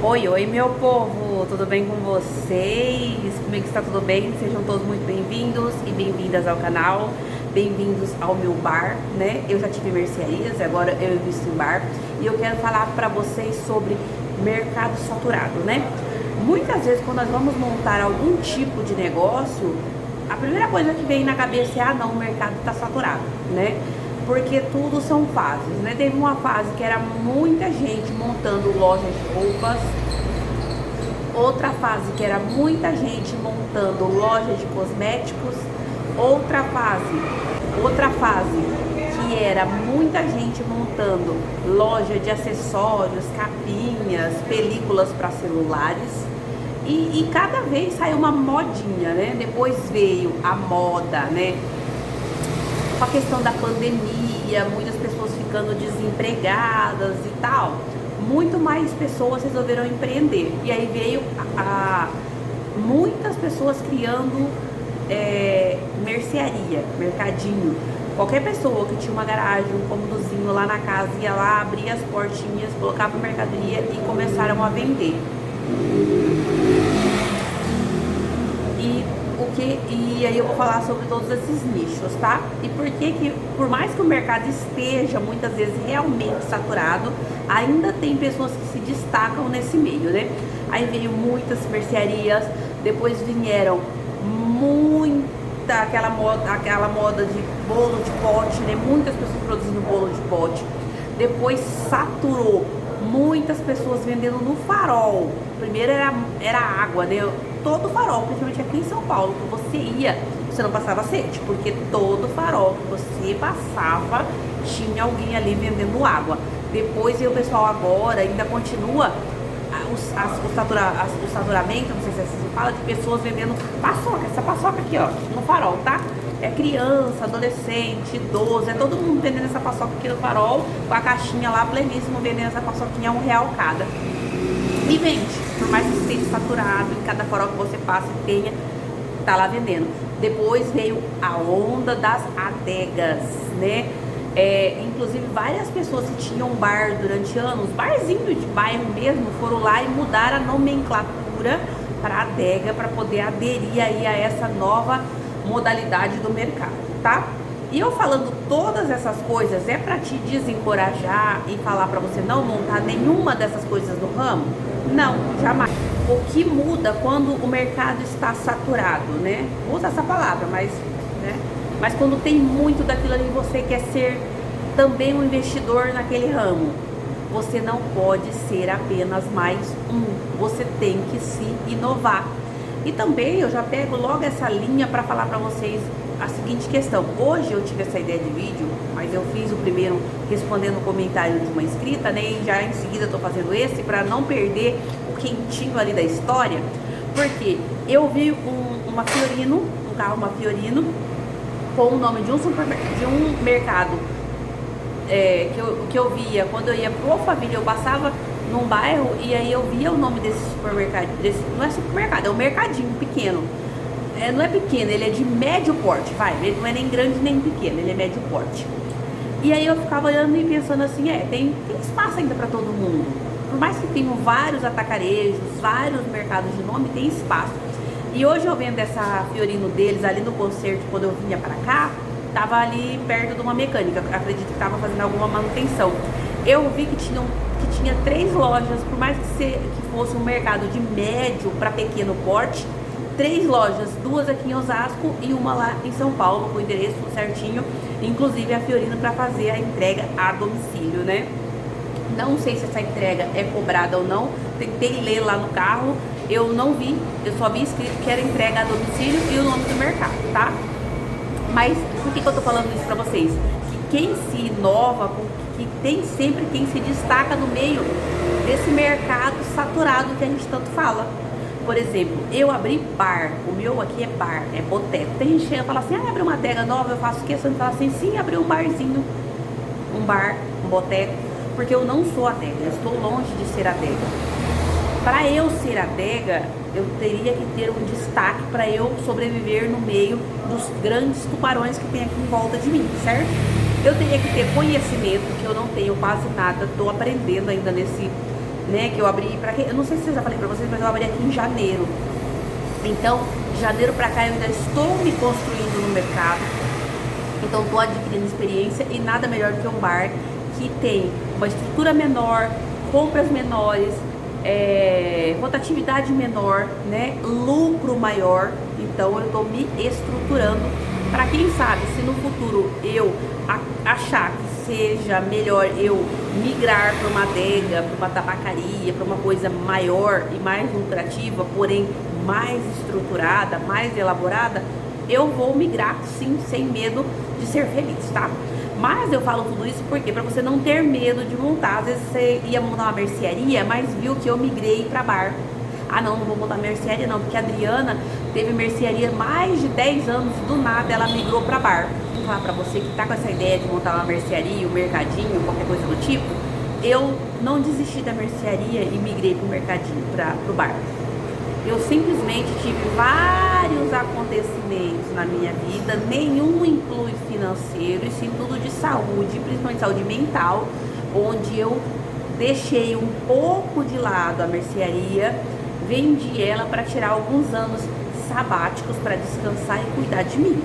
Oi, oi, meu povo, tudo bem com vocês? Comigo está tudo bem? Sejam todos muito bem-vindos e bem-vindas ao canal, bem-vindos ao meu bar, né? Eu já tive mercearias, agora eu invisto em bar e eu quero falar para vocês sobre mercado saturado, né? Muitas vezes, quando nós vamos montar algum tipo de negócio, a primeira coisa que vem na cabeça é: ah, não, o mercado está saturado, né? Porque tudo são fases, né? Teve uma fase que era muita gente montando lojas de roupas, outra fase que era muita gente montando loja de cosméticos, outra fase que era muita gente montando loja de acessórios, capinhas, películas para celulares. E cada vez saiu uma modinha, né? Depois veio a moda, né? Com a questão da pandemia, muitas pessoas ficando desempregadas e tal, muito mais pessoas resolveram empreender. E aí veio muitas pessoas criando mercearia, mercadinho. Qualquer pessoa que tinha uma garagem, um cômodozinho lá na casa, ia lá, abria as portinhas, colocava mercadoria e começaram a vender. E aí eu vou falar sobre todos esses nichos, tá? E por que, por mais que o mercado esteja muitas vezes realmente saturado, ainda tem pessoas que se destacam nesse meio, né? Aí veio muitas mercearias, depois vieram aquela moda de bolo de pote, né? Muitas pessoas produzindo bolo de pote. Depois saturou, muitas pessoas vendendo no farol. Primeiro era água, né? Todo farol, principalmente aqui em São Paulo, que você ia, você não passava sede, porque todo farol que você passava tinha alguém ali vendendo água. Depois o pessoal agora ainda continua o saturamento, não sei se assim se fala, de pessoas vendendo paçoca, essa paçoca aqui, ó, no farol, tá? É criança, adolescente, idoso, é todo mundo vendendo essa paçoca aqui no farol, com a caixinha lá, pleníssimo, vendendo essa paçoquinha a R$1 cada. E vende, por mais que esteja saturado, em cada farol que você passa e tenha, tá lá vendendo. Depois veio a onda das adegas, né? Inclusive várias pessoas que tinham bar durante anos, barzinho de bairro mesmo, foram lá e mudaram a nomenclatura para adega, para poder aderir aí a essa nova modalidade do mercado, tá? E eu falando todas essas coisas é para te desencorajar e falar para você não montar nenhuma dessas coisas no ramo? Não, jamais. O que muda quando o mercado está saturado, né? Vou usar essa palavra, mas quando tem muito daquilo ali, você quer ser também um investidor naquele ramo. Você não pode ser apenas mais um. Você tem que se inovar. E também eu já pego logo essa linha para falar para vocês a seguinte questão. Hoje eu tive essa ideia de vídeo, mas eu fiz o primeiro respondendo o comentário de uma inscrita, né? E já em seguida eu tô fazendo esse para não perder o quentinho ali da história. Porque eu vi um carro, uma Fiorino, com o nome de um mercado que eu via quando eu ia pro Família. Eu passava num bairro e aí eu via o nome desse supermercado, não é supermercado, é um mercadinho pequeno. Não é pequeno, ele é de médio porte, ele não é nem grande nem pequeno, ele é médio porte. E aí eu ficava olhando e pensando assim, tem espaço ainda para todo mundo. Por mais que tenham vários atacarejos, vários mercados de nome, tem espaço. E hoje eu vendo essa Fiorino deles ali no concerto, quando eu vinha para cá, tava ali perto de uma mecânica, acredito que tava fazendo alguma manutenção. Eu vi que tinha 3 lojas, por mais que fosse um mercado de médio para pequeno porte, 3 lojas, 2 aqui em Osasco e uma lá em São Paulo, com o endereço certinho, inclusive a Fiorino para fazer a entrega a domicílio, né? Não sei se essa entrega é cobrada ou não, tentei ler lá no carro, eu não vi, eu só vi escrito que era entrega a domicílio e o nome do mercado, tá? Mas por que eu tô falando isso pra vocês? Que quem se inova, que tem sempre quem se destaca no meio desse mercado saturado que a gente tanto fala. Por exemplo, eu abri bar, o meu aqui é bar, é boteco. Tem gente que chega e fala assim, abre uma adega nova, eu faço questão de falar assim, sim, abri um barzinho, um bar, um boteco, porque eu não sou adega, eu estou longe de ser adega. Para eu ser adega, eu teria que ter um destaque para eu sobreviver no meio dos grandes tubarões que tem aqui em volta de mim, certo? Eu teria que ter conhecimento, que eu não tenho quase nada, estou aprendendo ainda né? Que eu abri para quem, eu não sei se eu já falei para vocês, mas eu abri aqui em janeiro. Então, de janeiro para cá eu ainda estou me construindo no mercado. Então, estou adquirindo experiência e nada melhor do que um bar que tem uma estrutura menor, compras menores, rotatividade menor, né? Lucro maior. Então, eu estou me estruturando para quem sabe, se no futuro eu achar que seja melhor eu migrar para uma adega, para uma tabacaria, para uma coisa maior e mais lucrativa, porém mais estruturada, mais elaborada, eu vou migrar sim, sem medo de ser feliz, tá? Mas eu falo tudo isso porque para você não ter medo de montar. Às vezes você ia montar uma mercearia, mas viu que eu migrei para bar. Ah não, não vou montar mercearia não, porque a Adriana teve mercearia mais de 10 anos e do nada ela migrou para bar. Vou falar para você que tá com essa ideia de montar uma mercearia, um mercadinho, qualquer coisa do tipo, eu não desisti da mercearia e migrei pro mercadinho, pro bar. Eu simplesmente tive vários acontecimentos na minha vida, nenhum inclui financeiro, e sim tudo de saúde, principalmente saúde mental, onde eu deixei um pouco de lado a mercearia, vendi ela para tirar alguns anos sabáticos para descansar e cuidar de mim.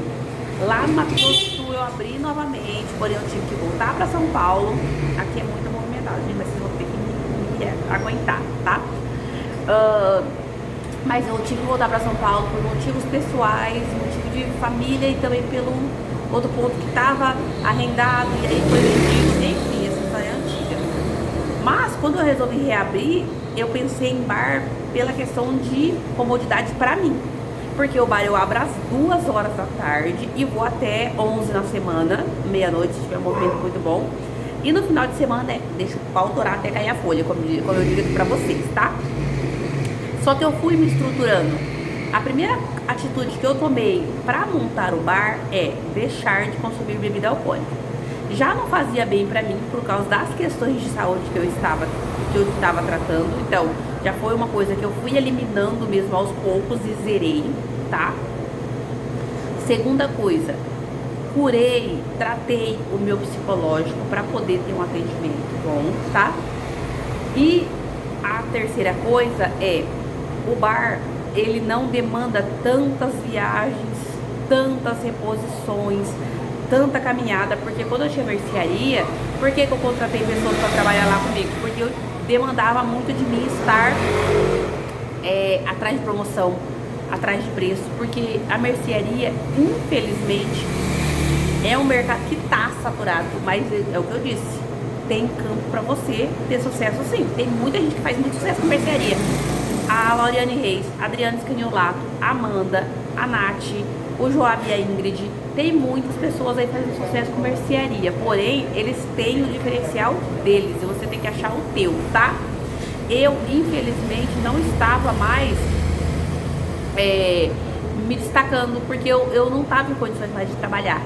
Lá no Mato Grosso do Sul eu abri novamente, porém eu tive que voltar para São Paulo. Aqui é muito movimentado, gente, mas vocês vão ter que me aguentar, tá? Mas eu tive que voltar para São Paulo por motivos pessoais, motivo de família e também pelo outro ponto que estava arrendado e aí foi vendido, enfim, essa história é antiga. Mas quando eu resolvi reabrir, eu pensei em bar pela questão de comodidade para mim. Porque o bar eu abro às 2 horas da tarde e vou até 11 na semana, meia-noite, se tiver um movimento muito bom. E no final de semana, deixa o pau torar até cair a folha, como eu digo aqui pra vocês, tá? Só que eu fui me estruturando. A primeira atitude que eu tomei para montar o bar é deixar de consumir bebida alcoólica. Já não fazia bem para mim por causa das questões de saúde que eu estava tratando. Então, já foi uma coisa que eu fui eliminando mesmo aos poucos e zerei, tá? Segunda coisa, curei, tratei o meu psicológico para poder ter um atendimento bom, tá? E a terceira coisa é, o bar, ele não demanda tantas viagens, tantas reposições, tanta caminhada, porque quando eu tinha mercearia, por que eu contratei pessoas para trabalhar lá comigo? Porque eu demandava muito de mim estar atrás de promoção, atrás de preço, porque a mercearia, infelizmente, é um mercado que está saturado, mas é o que eu disse, tem campo para você ter sucesso sim. Tem muita gente que faz muito sucesso com mercearia. A Lauriane Reis, a Adriana Scaniolato, a Amanda, a Nath, o Joab e a Ingrid, tem muitas pessoas aí fazendo sucesso com mercearia, porém, eles têm o diferencial deles e você tem que achar o teu, tá? Eu, infelizmente, não estava mais me destacando, porque eu não estava em condições mais de trabalhar.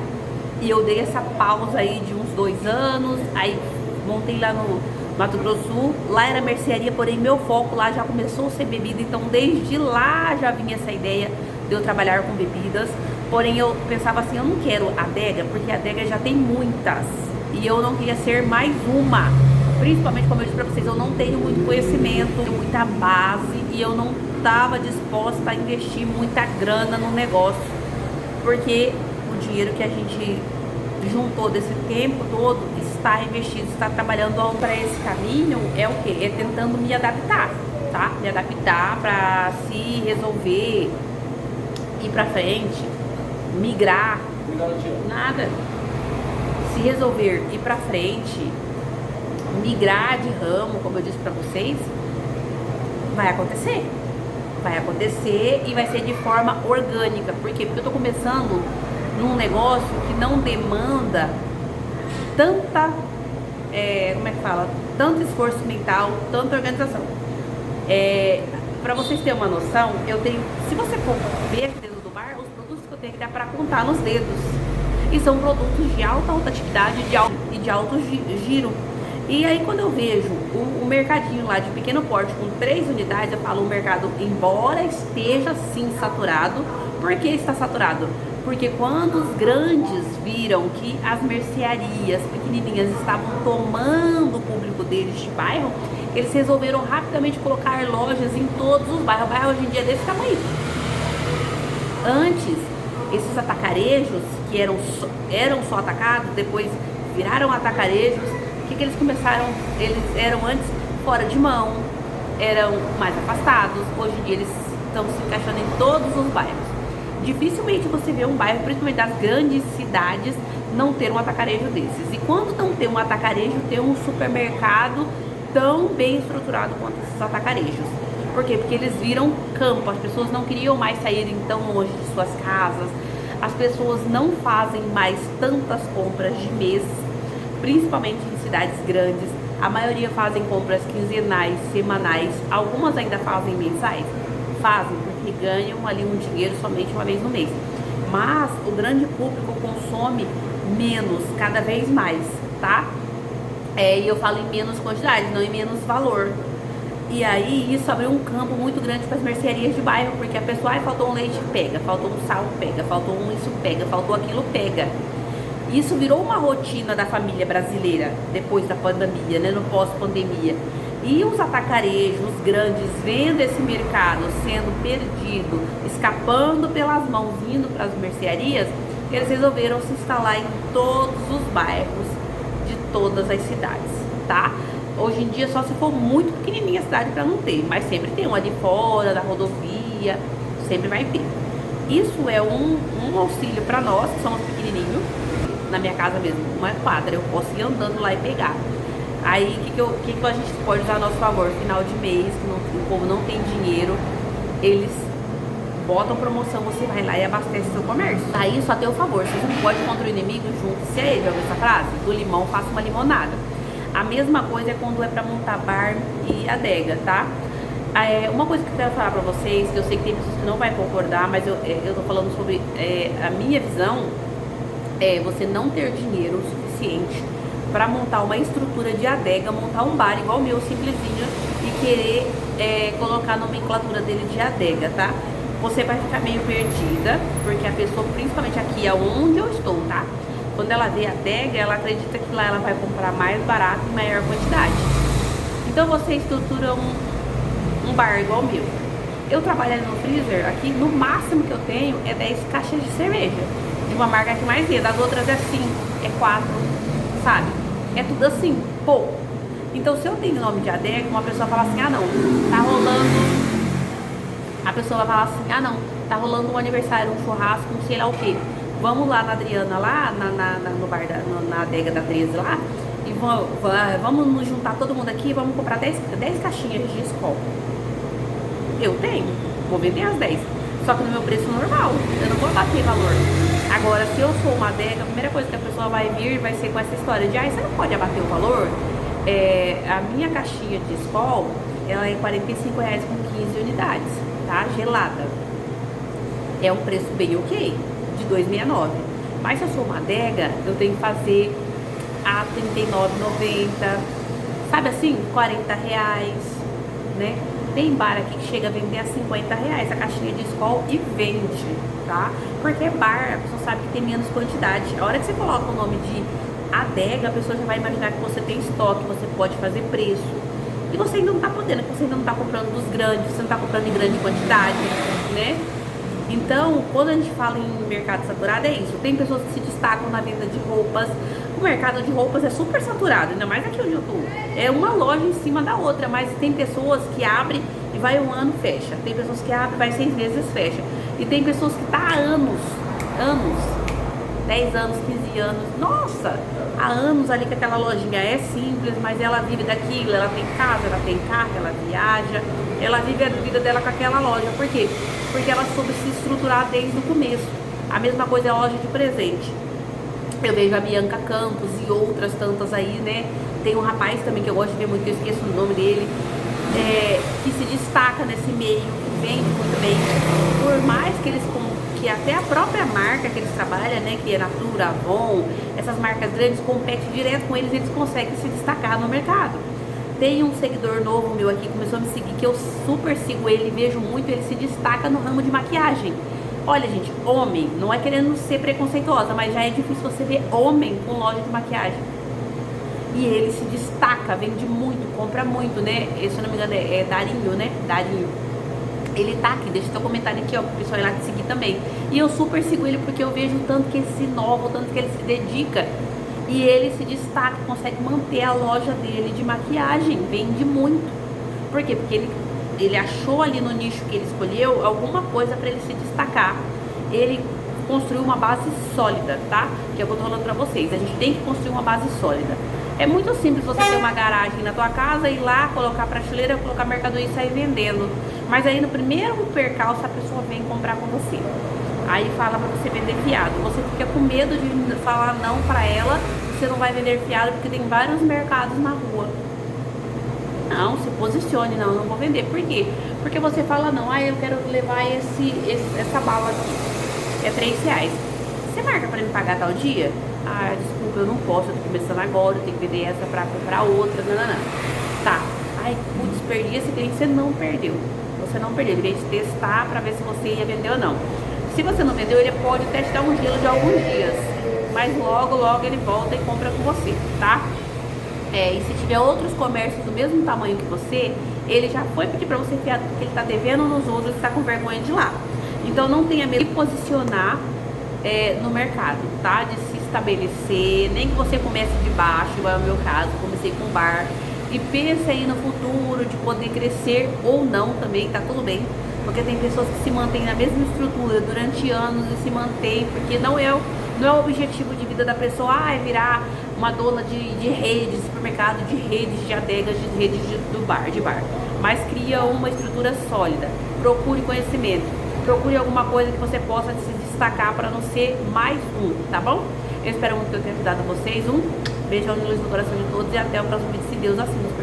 E eu dei essa pausa aí de uns 2 anos, aí montei lá no Mato Grosso do Sul, lá era mercearia, porém meu foco lá já começou a ser bebida, então desde lá já vinha essa ideia de eu trabalhar com bebidas, porém eu pensava assim, eu não quero adega, porque a adega já tem muitas, e eu não queria ser mais uma, principalmente como eu disse pra vocês, eu não tenho muito conhecimento, muita base, e eu não estava disposta a investir muita grana no negócio, porque o dinheiro que a gente juntou desse tempo todo está investido, está trabalhando para esse caminho, é o que? É tentando me adaptar, tá? Me adaptar para se resolver, ir para frente, migrar, nada. Se resolver ir para frente, migrar de ramo, como eu disse para vocês, vai acontecer. Vai acontecer e vai ser de forma orgânica. Por quê? Porque eu tô começando num negócio que não demanda tanta, como é que fala? Tanto esforço mental, tanta organização. Pra vocês terem uma noção, eu tenho, se você for ver aqui dentro do bar, os produtos que eu tenho que dar pra contar nos dedos. E são produtos de alta rotatividade e de alto giro. E aí quando eu vejo um mercadinho lá de pequeno porte com 3 unidades, eu falo, o mercado, embora esteja sim saturado, por que está saturado? Porque quando os grandes viram que as mercearias pequenininhas estavam tomando o público deles de bairro, eles resolveram rapidamente colocar lojas em todos os bairros. O bairro hoje em dia é desse tamanho. Antes, esses atacarejos, que eram só atacados, depois viraram atacarejos, o que eles começaram? Eles eram antes fora de mão, eram mais afastados. Hoje em dia eles estão se encaixando em todos os bairros. Dificilmente você vê um bairro, principalmente das grandes cidades, não ter um atacarejo desses. E quando não tem um atacarejo, tem um supermercado tão bem estruturado quanto esses atacarejos. Por quê? Porque eles viram campo, as pessoas não queriam mais sair tão longe de suas casas, as pessoas não fazem mais tantas compras de mês, principalmente em cidades grandes. A maioria fazem compras quinzenais, semanais, algumas ainda fazem mensais. Fazem porque ganham ali um dinheiro somente uma vez no mês. Mas o grande público consome menos, cada vez mais, tá? E eu falo em menos quantidade, não em menos valor. E aí isso abriu um campo muito grande para as mercearias de bairro, porque a pessoa, faltou um leite, pega, faltou um sal, pega, faltou um isso, pega, faltou aquilo, pega. Isso virou uma rotina da família brasileira depois da pandemia, né, no pós-pandemia. E os atacarejos, os grandes, vendo esse mercado sendo perdido, escapando pelas mãos, indo para as mercearias, eles resolveram se instalar em todos os bairros de todas as cidades, tá? Hoje em dia só se for muito pequenininha a cidade para não ter, mas sempre tem uma de fora, da rodovia, sempre vai ter. Isso é um auxílio para nós que somos pequenininhos. Na minha casa mesmo, uma quadra, eu posso ir andando lá e pegar. Aí o que a gente pode usar a nosso favor? Final de mês, que o povo não tem dinheiro, eles botam promoção, você vai lá e abastece seu comércio. Aí só tem o favor, você não pode contra o inimigo, junte-se a ele. Já ouviu essa frase? Do limão faça uma limonada. A mesma coisa é quando é pra montar bar e adega, tá? Uma coisa que eu quero falar pra vocês, que eu sei que tem pessoas que não vão concordar, mas eu tô falando sobre a minha visão, você não ter dinheiro suficiente para montar uma estrutura de adega, montar um bar igual o meu, simplesinho, e querer colocar a nomenclatura dele de adega, tá? Você vai ficar meio perdida, porque a pessoa, principalmente aqui aonde eu estou, tá? Quando ela vê adega, ela acredita que lá ela vai comprar mais barato e maior quantidade. Então você estrutura um bar igual o meu. Eu trabalho no freezer, aqui no máximo que eu tenho é 10 caixas de cerveja. De uma marca que mais das outras é 5, é 4, sabe? É tudo assim, pouco. Então se eu tenho nome de adega, uma pessoa fala assim, não, tá rolando... A pessoa vai falar assim, não, tá rolando um aniversário, um churrasco, não sei lá o quê. Vamos lá na Adriana, lá no bar, na adega da 13 lá, e vamos nos juntar todo mundo aqui e vamos comprar 10 caixinhas de Skol. Eu tenho, vou vender as 10. Só que no meu preço normal, eu não vou bater valor. Agora, se eu sou uma adega, a primeira coisa que a pessoa vai vir vai ser com essa história de, você não pode abater o valor? A minha caixinha de Skol, ela é R$45 com 15 unidades, tá? Gelada. É um preço bem ok, de R$2,69. Mas se eu sou uma adega, eu tenho que fazer a R$39,90, sabe assim? R$40, né? Tem bar aqui que chega a vender a R$50 a caixinha de Skol e vende, tá? Porque bar, a pessoa sabe que tem menos quantidade. A hora que você coloca o nome de adega, a pessoa já vai imaginar que você tem estoque, você pode fazer preço. E você ainda não tá podendo, porque você ainda não tá comprando dos grandes, você não tá comprando em grande quantidade, né? Então, quando a gente fala em mercado saturado, é isso. Tem pessoas que se destacam na venda de roupas. O mercado de roupas é super saturado, ainda mais aqui onde eu tô. É uma loja em cima da outra, mas tem pessoas que abrem e vai um ano, fecha. Tem pessoas que abrem e vai 6 meses, fecha. E tem pessoas que tá há anos, 10 anos, 15 anos, nossa, há anos ali que aquela lojinha é simples, mas ela vive daquilo, ela tem casa, ela tem carro, ela viaja, ela vive a vida dela com aquela loja. Por quê? Porque ela soube se estruturar desde o começo. A mesma coisa é a loja de presente. Eu vejo a Bianca Campos e outras tantas aí, né? Tem um rapaz também que eu gosto de ver muito, que eu esqueço o nome dele, que se destaca nesse meio, que vende muito bem. Por mais que eles, que até a própria marca que eles trabalham, né? Que é Natura, Avon, essas marcas grandes, competem direto com eles, eles conseguem se destacar no mercado. Tem um seguidor novo meu aqui que começou a me seguir, que eu super sigo ele, vejo muito, ele se destaca no ramo de maquiagem. Olha, gente, homem, não é querendo ser preconceituosa, mas já é difícil você ver homem com loja de maquiagem. E ele se destaca, vende muito, compra muito, né? Se eu não me engano é Darinho, né? Darinho. Ele tá aqui, deixa seu comentário aqui, ó, pro pessoal ir lá te seguir também. E eu super sigo ele porque eu vejo o tanto que ele se inova, o tanto que ele se dedica. E ele se destaca, consegue manter a loja dele de maquiagem, vende muito. Por quê? Porque ele achou ali no nicho que ele escolheu alguma coisa para ele se destacar. Ele construiu uma base sólida, tá? Que é o que eu tô falando pra vocês. A gente tem que construir uma base sólida. É muito simples você ter uma garagem na tua casa, ir lá, colocar prateleira, colocar mercadoria e sair vendendo. Mas aí no primeiro percalço a pessoa vem comprar com você. Aí fala pra você vender fiado. Você fica com medo de falar não pra ela, você não vai vender fiado porque tem vários mercados na rua. Não, se posicione, não vou vender. Por quê? Porque você fala não, eu quero levar essa bala aqui, é R$3. Você marca pra me pagar tal dia? Desculpa, eu não posso, eu tô começando agora, eu tenho que vender essa pra comprar outra, não. Tá, putz, perdi esse cliente, você não perdeu. Você não perdeu, ele veio te testar pra ver se você ia vender ou não. Se você não vendeu, ele pode até te dar um gelo de alguns dias, mas logo ele volta e compra com você, tá? E se tiver outros comércios do mesmo tamanho que você, ele já foi pedir pra você fiado porque ele tá devendo nos outros e tá com vergonha de ir lá. Então não tenha medo de posicionar no mercado, tá? De se estabelecer, nem que você comece de baixo, igual é o meu caso, comecei com bar. E pense aí no futuro de poder crescer ou não também, tá tudo bem. Porque tem pessoas que se mantêm na mesma estrutura durante anos e se mantêm, porque não é o objetivo de vida da pessoa, é virar uma dona de rede de supermercado, de redes de adegas, de redes de bar. Mas cria uma estrutura sólida, procure conhecimento, procure alguma coisa que você possa se destacar para não ser mais um, tá bom? Eu espero muito que eu tenha ajudado vocês. Um beijão de luz no coração de todos e até o próximo vídeo, se Deus assim nos permitir.